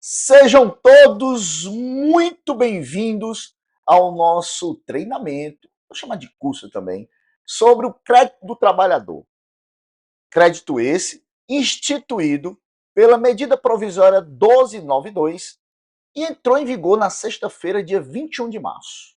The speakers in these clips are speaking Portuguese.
Sejam todos muito bem-vindos ao nosso treinamento, vou chamar de curso também, sobre o crédito do trabalhador. Crédito esse instituído pela medida provisória 1292 e entrou em vigor na sexta-feira, dia 21 de março.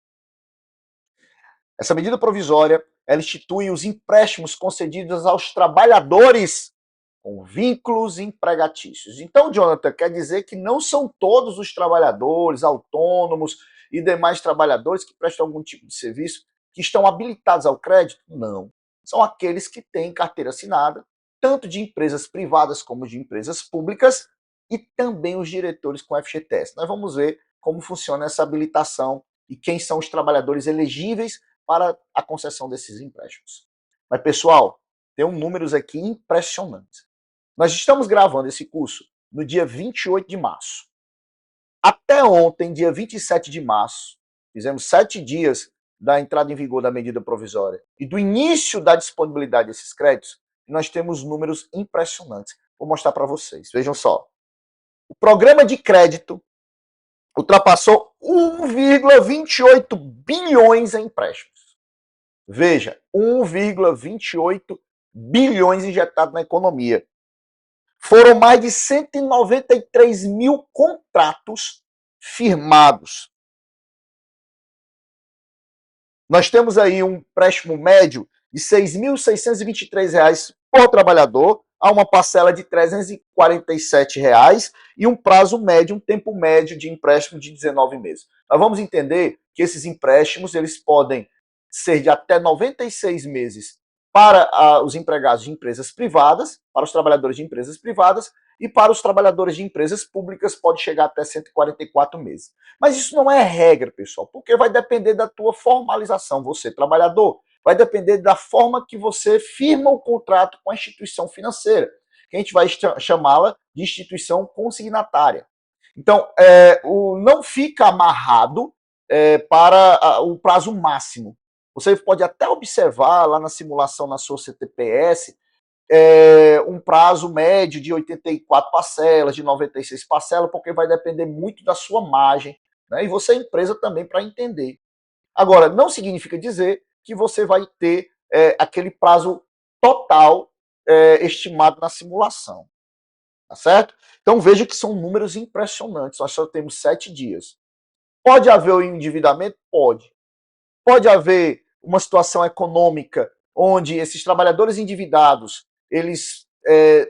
Essa medida provisória, ela institui os empréstimos concedidos aos trabalhadores com vínculos empregatícios. Então, Jonathan, quer dizer que não são todos os trabalhadores, autônomos e demais trabalhadores que prestam algum tipo de serviço que estão habilitados ao crédito? Não. São aqueles que têm carteira assinada, tanto de empresas privadas como de empresas públicas, e também os diretores com FGTS. Nós vamos ver como funciona essa habilitação e quem são os trabalhadores elegíveis para a concessão desses empréstimos. Mas, pessoal, tem números aqui impressionantes. Nós estamos gravando esse curso no dia 28 de março. Até ontem, dia 27 de março, fizemos 7 dias da entrada em vigor da medida provisória e do início da disponibilidade desses créditos, nós temos números impressionantes. Vou mostrar para vocês. Vejam só. O programa de crédito ultrapassou 1,28 bilhões em empréstimos. Veja, 1,28 bilhões injetados na economia. Foram mais de 193 mil contratos firmados. Nós temos aí um empréstimo médio de R$ 6.623 por trabalhador, a uma parcela de R$ 347 e um prazo médio, um tempo médio de empréstimo de 19 meses. Nós vamos entender que esses empréstimos eles podem ser de até 96 meses para os empregados de empresas privadas, para os trabalhadores de empresas privadas, e para os trabalhadores de empresas públicas pode chegar até 144 meses. Mas isso não é regra, pessoal, porque vai depender da tua formalização, você trabalhador, vai depender da forma que você firma o contrato com a instituição financeira, que a gente vai chamá-la de instituição consignatária. Então, não fica amarrado para o prazo máximo. Você pode até observar lá na simulação na sua CTPS um prazo médio de 84 parcelas, de 96 parcelas, porque vai depender muito da sua margem, né? E você é empresa também para entender. Agora, não significa dizer que você vai ter aquele prazo total estimado na simulação, tá certo? Então veja que são números impressionantes, nós só temos 7 dias. Pode haver o endividamento? Pode. Pode haver uma situação econômica onde esses trabalhadores endividados eles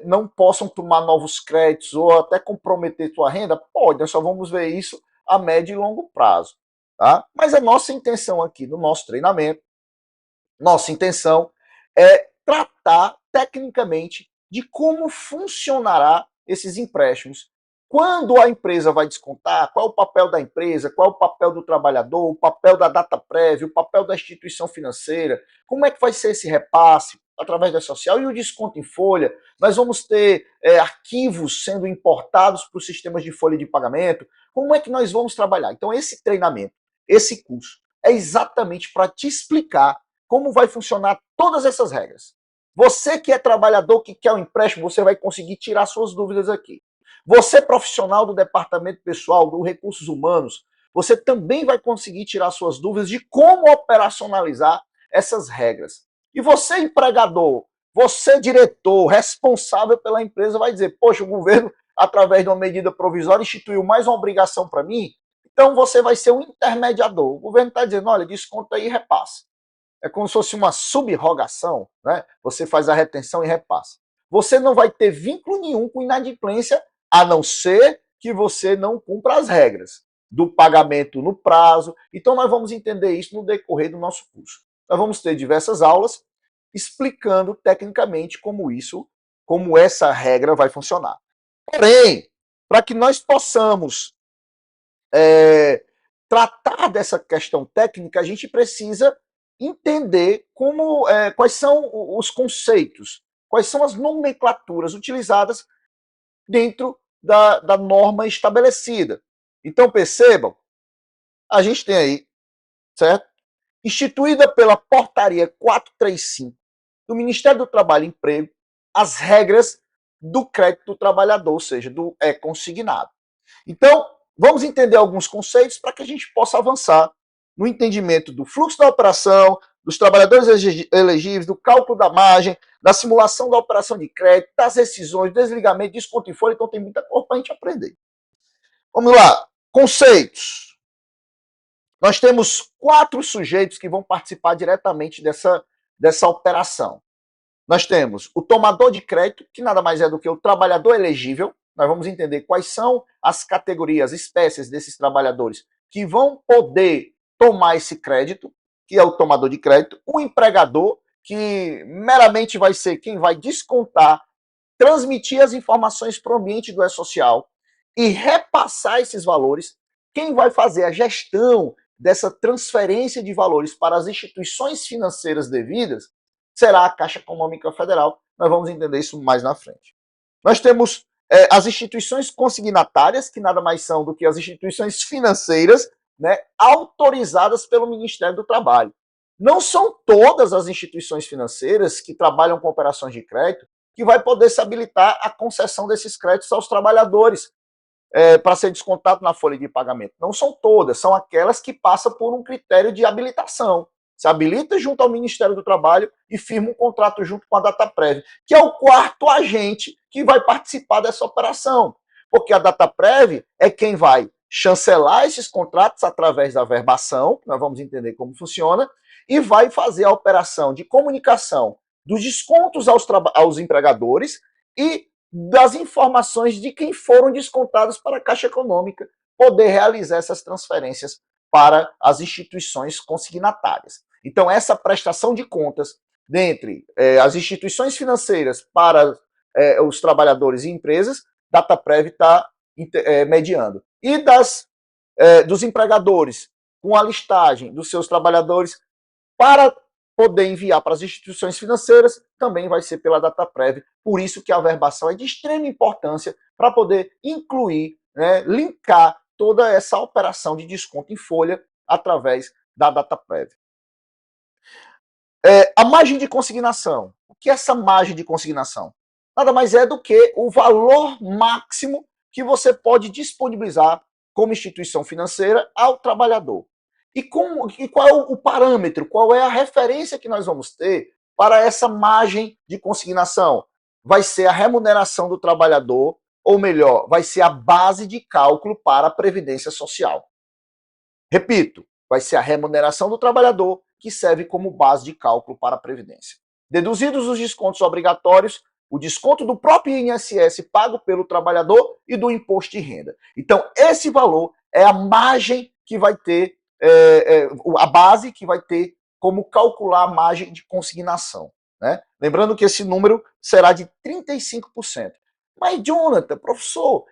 não possam tomar novos créditos ou até comprometer sua renda? Pode, nós só vamos ver isso a médio e longo prazo. Tá? Mas a nossa intenção aqui no nosso treinamento, nossa intenção é tratar tecnicamente de como funcionará esses empréstimos. Quando a empresa vai descontar, qual é o papel da empresa, qual é o papel do trabalhador, o papel da data prévia, o papel da instituição financeira, como é que vai ser esse repasse através da social e o desconto em folha. Nós vamos ter arquivos sendo importados para os sistemas de folha de pagamento. Como é que nós vamos trabalhar? Então esse treinamento, esse curso, é exatamente para te explicar como vai funcionar todas essas regras. Você que é trabalhador, que quer um empréstimo, você vai conseguir tirar suas dúvidas aqui. Você, profissional do departamento pessoal, do recursos humanos, você também vai conseguir tirar suas dúvidas de como operacionalizar essas regras. E você, empregador, você, diretor, responsável pela empresa, vai dizer, poxa, o governo, através de uma medida provisória, instituiu mais uma obrigação para mim, então você vai ser um intermediador. O governo está dizendo, olha, desconta aí e repassa. É como se fosse uma subrogação, né? Você faz a retenção e repassa. Você não vai ter vínculo nenhum com inadimplência, a não ser que você não cumpra as regras do pagamento no prazo. Então nós vamos entender isso no decorrer do nosso curso. Nós vamos ter diversas aulas explicando tecnicamente como essa regra vai funcionar. Porém, para que nós possamos tratar dessa questão técnica, a gente precisa entender quais são os conceitos, quais são as nomenclaturas utilizadas dentro da norma estabelecida. Então percebam, a gente tem aí, certo? Instituída pela portaria 435 do Ministério do Trabalho e Emprego, as regras do crédito do trabalhador, ou seja, do consignado. Então, vamos entender alguns conceitos para que a gente possa avançar no entendimento do fluxo da operação, dos trabalhadores elegíveis, do cálculo da margem, da simulação da operação de crédito, das rescisões, desligamento, desconto em folha. Então tem muita coisa para a gente aprender. Vamos lá. Conceitos. Nós temos 4 sujeitos que vão participar diretamente dessa operação. Nós temos o tomador de crédito, que nada mais é do que o trabalhador elegível. Nós vamos entender quais são as categorias, espécies desses trabalhadores que vão poder tomar esse crédito, que é o tomador de crédito. O empregador, que meramente vai ser quem vai descontar, transmitir as informações para o ambiente do E-Social e repassar esses valores. Quem vai fazer a gestão dessa transferência de valores para as instituições financeiras devidas será a Caixa Econômica Federal. Nós vamos entender isso mais na frente. Nós temos as instituições consignatárias, que nada mais são do que as instituições financeiras, né, autorizadas pelo Ministério do Trabalho. Não são todas as instituições financeiras que trabalham com operações de crédito que vai poder se habilitar a concessão desses créditos aos trabalhadores para ser descontado na folha de pagamento. Não são todas, são aquelas que passam por um critério de habilitação. Se habilita junto ao Ministério do Trabalho e firma um contrato junto com a Dataprev, que é o 4º agente que vai participar dessa operação. Porque a Dataprev é quem vai chancelar esses contratos através da verbação, nós vamos entender como funciona, e vai fazer a operação de comunicação dos descontos aos empregadores e das informações de quem foram descontados para a Caixa Econômica poder realizar essas transferências para as instituições consignatárias. Então, essa prestação de contas dentre as instituições financeiras para os trabalhadores e empresas, Dataprev está mediando. E dos empregadores, com a listagem dos seus trabalhadores, para poder enviar para as instituições financeiras, também vai ser pela Dataprev. Por isso que a verbação é de extrema importância para poder incluir, né, linkar toda essa operação de desconto em folha através da Dataprev. A margem de consignação. O que é essa margem de consignação? Nada mais é do que o valor máximo que você pode disponibilizar como instituição financeira ao trabalhador. E qual é o parâmetro, qual é a referência que nós vamos ter para essa margem de consignação? Vai ser a remuneração do trabalhador, ou melhor, vai ser a base de cálculo para a Previdência Social. Repito, vai ser a remuneração do trabalhador que serve como base de cálculo para a Previdência. Deduzidos os descontos obrigatórios, o desconto do próprio INSS pago pelo trabalhador e do imposto de renda. Então, esse valor é a margem que vai ter, a base que vai ter como calcular a margem de consignação. Né? Lembrando que esse número será de 35%. Mas, Jonathan, professor,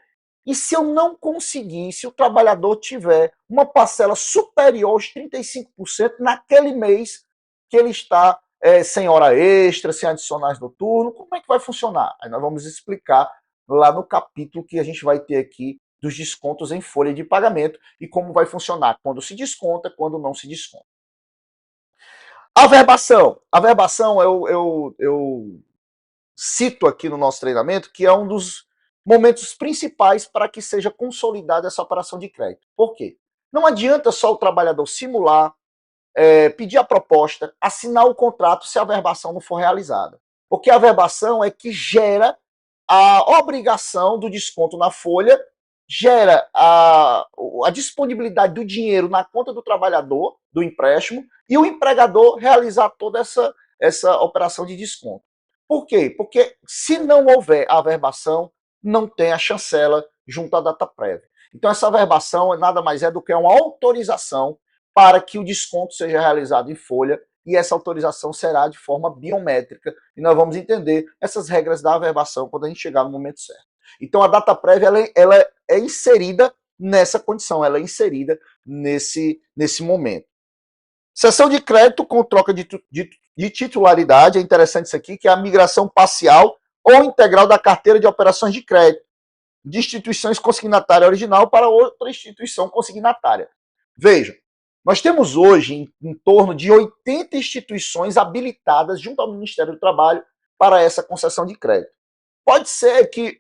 e se eu não conseguir, se o trabalhador tiver uma parcela superior aos 35% naquele mês que ele está sem hora extra, sem adicionais noturnos, como é que vai funcionar? Aí nós vamos explicar lá no capítulo que a gente vai ter aqui dos descontos em folha de pagamento e como vai funcionar, quando se desconta, quando não se desconta. A verbação. A verbação eu cito aqui no nosso treinamento que é um dos momentos principais para que seja consolidada essa operação de crédito. Por quê? Não adianta só o trabalhador simular, pedir a proposta, assinar o contrato se a verbação não for realizada. Porque a verbação é que gera a obrigação do desconto na folha, gera a disponibilidade do dinheiro na conta do trabalhador, do empréstimo, e o empregador realizar toda essa operação de desconto. Por quê? Porque se não houver a verbação, não tem a chancela junto à Dataprev. Então essa verbação nada mais é do que uma autorização para que o desconto seja realizado em folha, e essa autorização será de forma biométrica, e nós vamos entender essas regras da verbação quando a gente chegar no momento certo. Então a Dataprev ela é inserida nessa condição, ela é inserida nesse momento. Cessão de crédito com troca de titularidade, é interessante isso aqui, que é a migração parcial ou integral da carteira de operações de crédito de instituições consignatária original para outra instituição consignatária. Vejam, nós temos hoje em torno de 80 instituições habilitadas junto ao Ministério do Trabalho para essa concessão de crédito. pode ser que,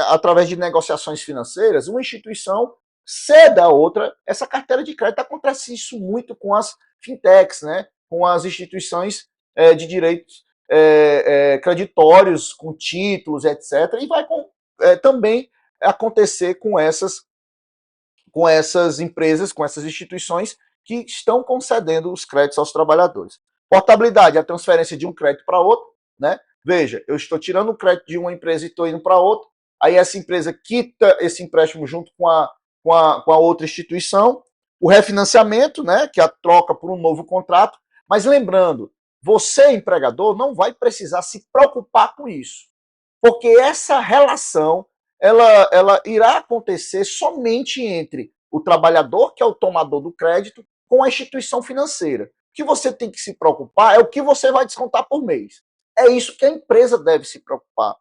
através de negociações financeiras, uma instituição ceda a outra essa carteira de crédito. Acontece isso muito com as fintechs, né? Com as instituições de direitos creditórios, com títulos, etc. E vai também acontecer com essas empresas, com essas instituições que estão concedendo os créditos aos trabalhadores. Portabilidade é a transferência de um crédito para outro, né? Veja, eu estou tirando o crédito de uma empresa e estou indo para outra, aí essa empresa quita esse empréstimo junto com a outra instituição, o refinanciamento, né, que é a troca por um novo contrato, mas lembrando, você, empregador, não vai precisar se preocupar com isso, porque essa relação ela irá acontecer somente entre o trabalhador, que é o tomador do crédito, com a instituição financeira. O que você tem que se preocupar é o que você vai descontar por mês. É isso que a empresa deve se preocupar.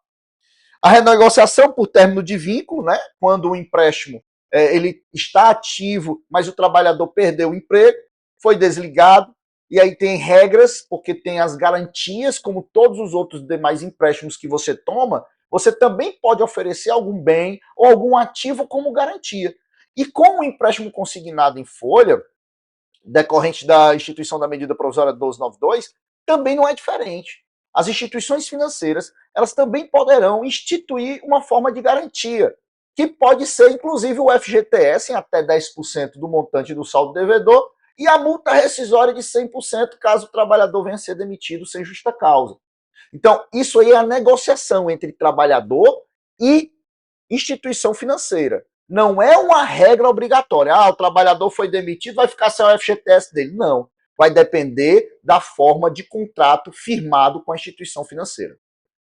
A renegociação por término de vínculo, né? Quando o empréstimo ele está ativo, mas o trabalhador perdeu o emprego, foi desligado, e aí tem regras, porque tem as garantias, como todos os outros demais empréstimos que você toma, você também pode oferecer algum bem ou algum ativo como garantia. E com o empréstimo consignado em folha, decorrente da instituição da medida provisória 1292, também não é diferente. As instituições financeiras, elas também poderão instituir uma forma de garantia, que pode ser, inclusive, o FGTS em até 10% do montante do saldo devedor e a multa rescisória de 100% caso o trabalhador venha a ser demitido sem justa causa. Então, isso aí é a negociação entre trabalhador e instituição financeira. Não é uma regra obrigatória. Ah, o trabalhador foi demitido, vai ficar sem o FGTS dele. Não. Vai depender da forma de contrato firmado com a instituição financeira.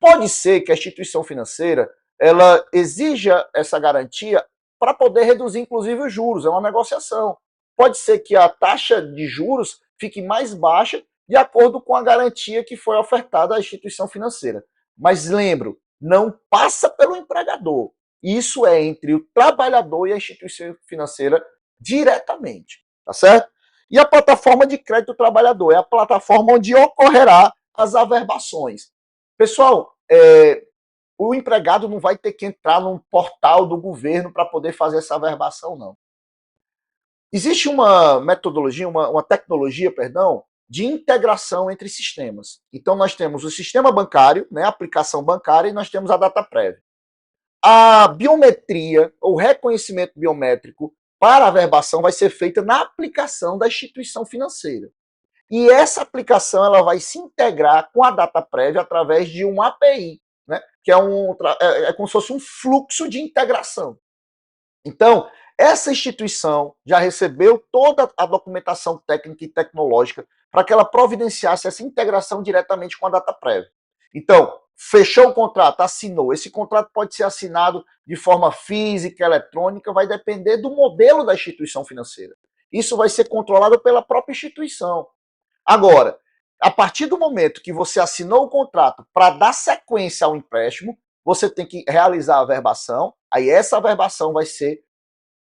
Pode ser que a instituição financeira ela exija essa garantia para poder reduzir, inclusive, os juros. É uma negociação. Pode ser que a taxa de juros fique mais baixa de acordo com a garantia que foi ofertada à instituição financeira. Mas lembro, não passa pelo empregador. Isso é entre o trabalhador e a instituição financeira diretamente, tá certo? E a plataforma de crédito do trabalhador é a plataforma onde ocorrerá as averbações. Pessoal, o empregado não vai ter que entrar num portal do governo para poder fazer essa averbação, não. Existe uma metodologia, uma tecnologia, perdão, de integração entre sistemas. Então, nós temos o sistema bancário, né, a aplicação bancária, e nós temos a DataPrev. A biometria, ou reconhecimento biométrico para a averbação vai ser feita na aplicação da instituição financeira. E essa aplicação ela vai se integrar com a DataPrev através de um API, né, que é como se fosse um fluxo de integração. Então, essa instituição já recebeu toda a documentação técnica e tecnológica para que ela providenciasse essa integração diretamente com a DataPrev. Então, fechou o contrato, assinou. Esse contrato pode ser assinado de forma física, eletrônica, vai depender do modelo da instituição financeira. Isso vai ser controlado pela própria instituição. Agora, a partir do momento que você assinou o contrato para dar sequência ao empréstimo, você tem que realizar a averbação, aí essa averbação vai ser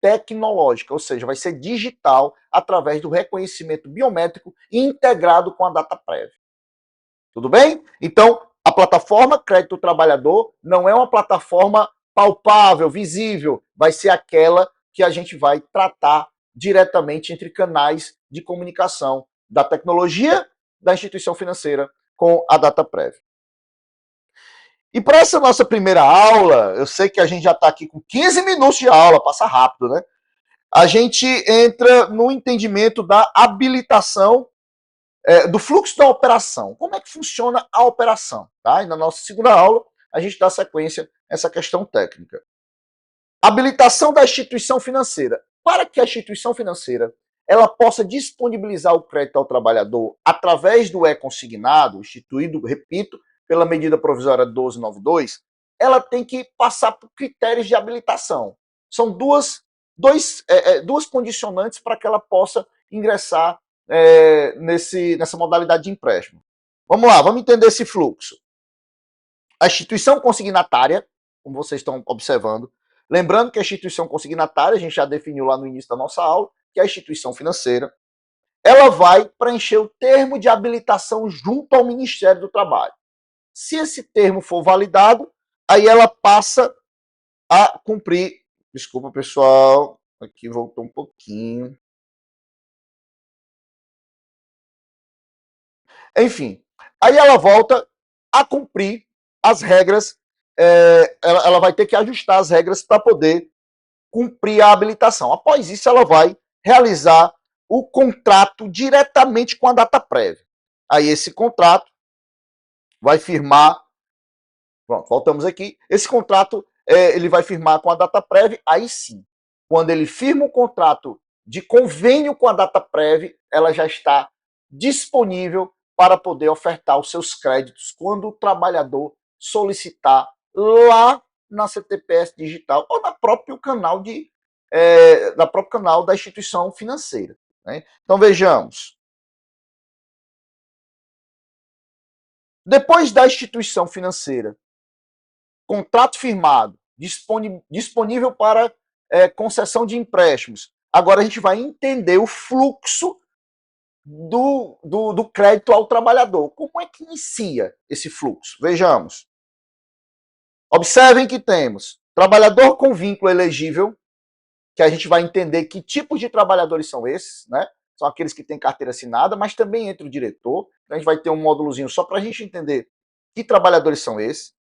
tecnológica, ou seja, vai ser digital através do reconhecimento biométrico integrado com a DataPrev. Tudo bem? Então, a plataforma Crédito Trabalhador não é uma plataforma palpável, visível, vai ser aquela que a gente vai tratar diretamente entre canais de comunicação da tecnologia da instituição financeira com a DataPrev. E para essa nossa primeira aula, eu sei que a gente já está aqui com 15 minutos de aula, passa rápido, né? A gente entra no entendimento da habilitação do fluxo da operação. Como é que funciona a operação? Tá? E na nossa segunda aula, a gente dá sequência a essa questão técnica. Habilitação da instituição financeira. Para que a instituição financeira ela possa disponibilizar o crédito ao trabalhador através do e-consignado, instituído, repito, pela medida provisória 1292, ela tem que passar por critérios de habilitação. São duas condicionantes para que ela possa ingressar nessa modalidade de empréstimo. Vamos lá, vamos entender esse fluxo. A instituição consignatária, como vocês estão observando, lembrando que a instituição consignatária, a gente já definiu lá no início da nossa aula, que é a instituição financeira, ela vai preencher o termo de habilitação junto ao Ministério do Trabalho. Se esse termo for validado, aí ela passa a cumprir. Desculpa, pessoal, aqui voltou um pouquinho. Enfim, aí ela volta a cumprir as regras, ela vai ter que ajustar as regras para poder cumprir a habilitação. Após isso, ela vai realizar o contrato diretamente com a data prévia. Aí esse contrato vai firmar. Pronto, voltamos aqui. Esse contrato ele vai firmar com a data prévia. Aí sim, quando ele firma o contrato de convênio com a data prévia, ela já está disponível para poder ofertar os seus créditos quando o trabalhador solicitar lá na CTPS Digital ou na próprio canal da próprio canal da instituição financeira. Né? Então vejamos. Depois da instituição financeira, contrato firmado, disponível para concessão de empréstimos. Agora a gente vai entender o fluxo do crédito ao trabalhador. Como é que inicia esse fluxo? Vejamos. Observem que temos trabalhador com vínculo elegível, que a gente vai entender que tipos de trabalhadores são esses, né? São aqueles que têm carteira assinada, mas também entre o diretor. A gente vai ter um módulozinho só para a gente entender que trabalhadores são esses.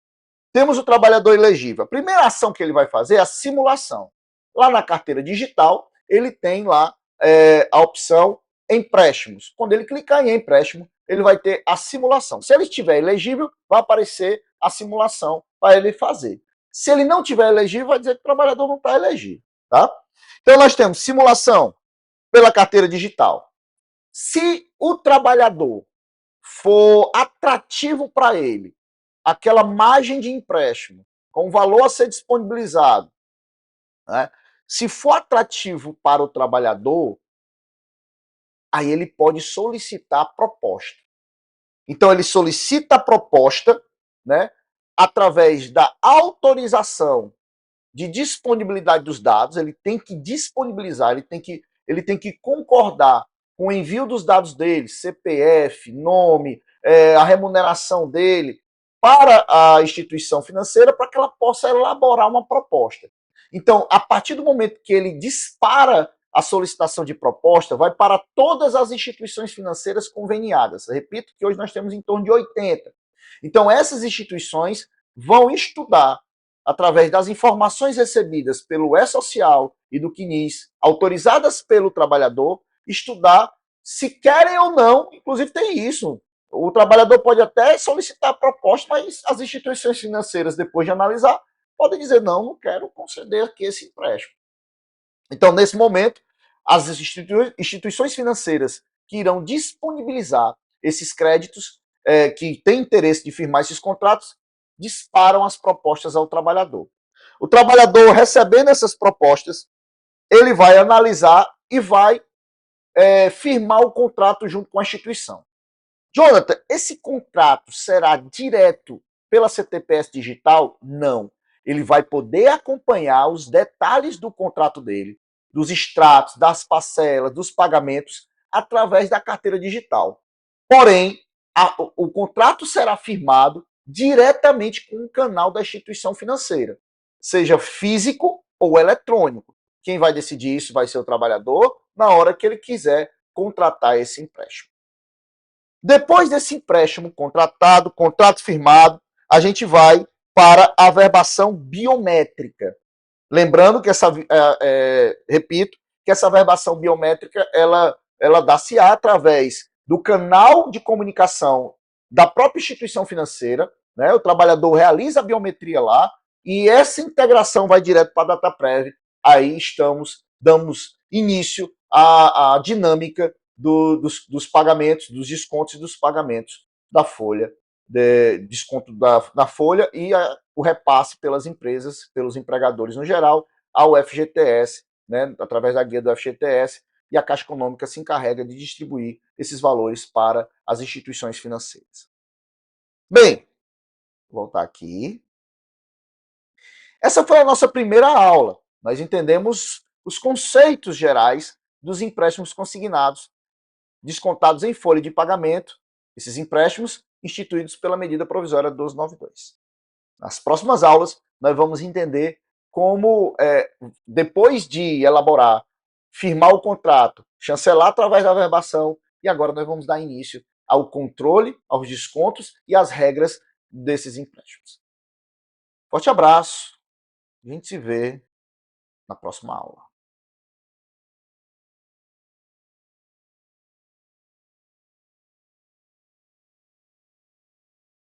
Temos o trabalhador elegível. A primeira ação que ele vai fazer é a simulação. Lá na carteira digital, ele tem lá a opção empréstimos. Quando ele clicar em empréstimo, ele vai ter a simulação. Se ele estiver elegível, vai aparecer a simulação para ele fazer. Se ele não estiver elegível, vai dizer que o trabalhador não está elegível. Tá? Então, nós temos simulação pela carteira digital. Se o trabalhador for atrativo para ele, aquela margem de empréstimo, com o valor a ser disponibilizado, né? Se for atrativo para o trabalhador, aí ele pode solicitar a proposta. Então, ele solicita a proposta, né, através da autorização de disponibilidade dos dados, ele tem que disponibilizar, ele tem que concordar com o envio dos dados dele, CPF, nome, a remuneração dele, para a instituição financeira, para que ela possa elaborar uma proposta. Então, a partir do momento que ele dispara a solicitação de proposta, vai para todas as instituições financeiras conveniadas. Repito que hoje nós temos em torno de 80. Então, essas instituições vão estudar, através das informações recebidas pelo E-Social e do CNIS, autorizadas pelo trabalhador, estudar se querem ou não, inclusive tem isso. O trabalhador pode até solicitar a proposta, mas as instituições financeiras, depois de analisar, podem dizer, não quero conceder aqui esse empréstimo. Então, nesse momento, as instituições financeiras que irão disponibilizar esses créditos, que têm interesse de firmar esses contratos, disparam as propostas ao trabalhador. O trabalhador, recebendo essas propostas, ele vai analisar e vai firmar o contrato junto com a instituição. Jonathan, esse contrato será direto pela CTPS Digital? Não. Ele vai poder acompanhar os detalhes do contrato dele, dos extratos, das parcelas, dos pagamentos, através da carteira digital. Porém, o contrato será firmado diretamente com o canal da instituição financeira, seja físico ou eletrônico. Quem vai decidir isso vai ser o trabalhador na hora que ele quiser contratar esse empréstimo. Depois desse empréstimo contratado, contrato firmado, a gente vai para a verbação biométrica. Lembrando que repito, que essa verbação biométrica, ela dá-se através do canal de comunicação da própria instituição financeira, né? O trabalhador realiza a biometria lá, e essa integração vai direto para a DataPrev. Aí damos início à dinâmica dos pagamentos, dos descontos e dos pagamentos da folha, desconto da folha e o repasse pelas empresas, pelos empregadores no geral, ao FGTS, né, através da guia do FGTS, e a Caixa Econômica se encarrega de distribuir esses valores para as instituições financeiras. Bem, vou voltar aqui. Essa foi a nossa primeira aula. Nós entendemos os conceitos gerais dos empréstimos consignados, descontados em folha de pagamento, esses empréstimos instituídos pela medida provisória 1292. Nas próximas aulas, nós vamos entender como, depois de elaborar, firmar o contrato, chancelar através da verbação, e agora nós vamos dar início ao controle, aos descontos e às regras desses empréstimos. Forte abraço, a gente se vê na próxima aula.